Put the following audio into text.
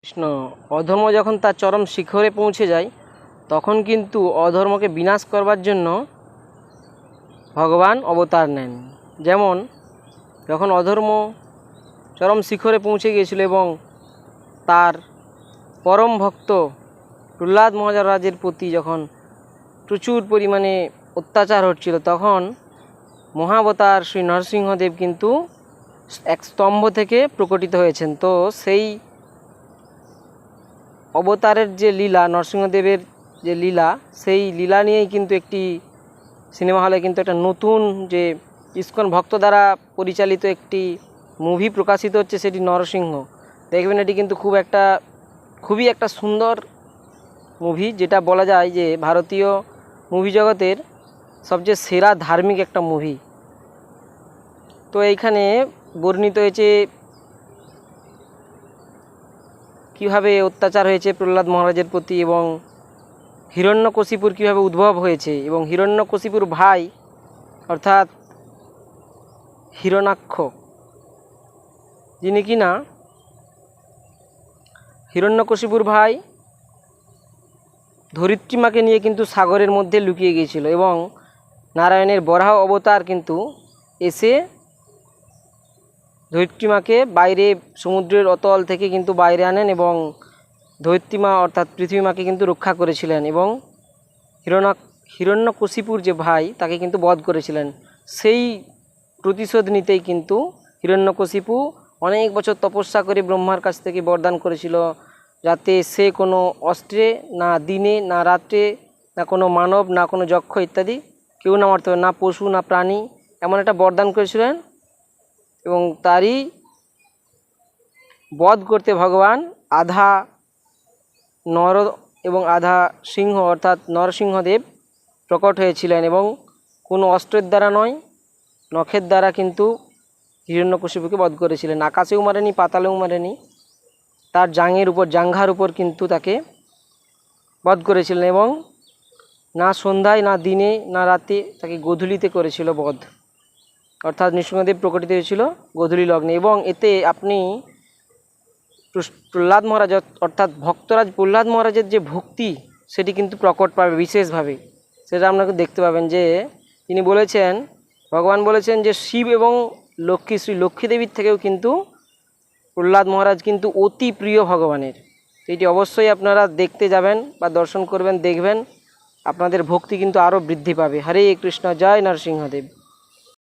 কৃষ্ণ অধর্ম যখন তার চরম শিখরে পৌঁছে যায় তখন কিন্তু অধর্মকে বিনাশ করবার জন্য ভগবান অবতার নেন। যেমন যখন অধর্ম চরম শিখরে পৌঁছে গিয়েছিল এবং তার পরম ভক্ত প্রহ্লাদ মহারাজের প্রতি যখন প্রচুর পরিমাণে অত্যাচার হচ্ছিল, তখন মহাবতার শ্রী নরসিংহদেব কিন্তু এক স্তম্ভ থেকে প্রকটিত হয়েছেন। তো সেই অবতারের যে লীলা, নরসিংহদেবের যে লীলা, সেই লীলা নিয়েই কিন্তু একটি সিনেমা হলে কিন্তু একটা নতুন যে ইসকন ভক্ত দ্বারা পরিচালিত একটি মুভি প্রকাশিত হচ্ছে, সেটি নরসিংহ। দেখবেন এটি কিন্তু খুবই একটা সুন্দর মুভি, যেটা বলা যায় যে ভারতীয় মুভি জগতের সবচেয়ে সেরা ধার্মিক একটা মুভি। তো এইখানে বর্ণিত হয়েছে কীভাবে অত্যাচার হয়েছে প্রহ্লাদ মহারাজের প্রতি এবং হিরণ্যকশিপুর কীভাবে উদ্ভব হয়েছে, এবং হিরণ্যকশিপুর ভাই অর্থাৎ হিরণাক্ষ, যিনি কিনা হিরণ্যকশিপুর ভাই ধরিত্রীমাকে নিয়ে কিন্তু সাগরের মধ্যে লুকিয়ে গিয়েছিল এবং নারায়ণের বরাহ অবতার কিন্তু এসে ধরিত্রীমাকে বাইরে সমুদ্রের অতল থেকে কিন্তু বাইরে আনেন এবং ধরিত্রীমা অর্থাৎ পৃথিবীমাকে কিন্তু রক্ষা করেছিলেন এবং হিরণ্যকশিপুর যে ভাই তাকে কিন্তু বধ করেছিলেন। সেই প্রতিশোধ নিতেই কিন্তু হিরণ্যকশিপু অনেক বছর তপস্যা করে ব্রহ্মার কাছ থেকে বরদান করেছিল, যাতে সে কোনো অস্ত্রে, না দিনে না রাত্রে, না কোনো মানব, না কোনো যক্ষ ইত্যাদি কেউ না মারতে পারে, না পশু না প্রাণী, এমন একটা বরদান করেছিলেন। এবং তারই বধ করতে ভগবান আধা নর এবং আধা সিংহ অর্থাৎ নরসিংহদেব প্রকট হয়েছিলেন এবং কোনো অস্ত্রের দ্বারা নয়, নখের দ্বারা কিন্তু হিরণ্যকশিপুকে বধ করেছিলেন। আকাশেও মারেনি, পাতালেও মারেনি, তার জাঙ্ঘার উপর কিন্তু তাকে বধ করেছিলেন এবং না সন্ধ্যায়, না দিনে, না রাতে, তাকে গোধূলিতে করেছিল বধ, অর্থাৎ নৃসিংহদেব প্রকটিত হয়েছিল গোধূলি লগ্নে। এবং এতে আপনি প্রহ্লাদ মহারাজ অর্থাৎ ভক্তরাজ প্রহ্লাদ মহারাজের যে ভক্তি, সেটি কিন্তু প্রকট পাবে বিশেষভাবে। সেটা আপনাকে দেখতে পাবেন যে তিনি বলেছেন, ভগবান বলেছেন যে শিব এবং শ্রী লক্ষ্মী দেবীর থেকেও কিন্তু প্রহ্লাদ মহারাজ কিন্তু অতি প্রিয় ভগবানের। এটি অবশ্যই আপনারা দেখতে যাবেন বা দর্শন করবেন, দেখবেন, আপনাদের ভক্তি কিন্তু আরও বৃদ্ধি পাবে। হরে কৃষ্ণ, জয় নরসিংহদেব।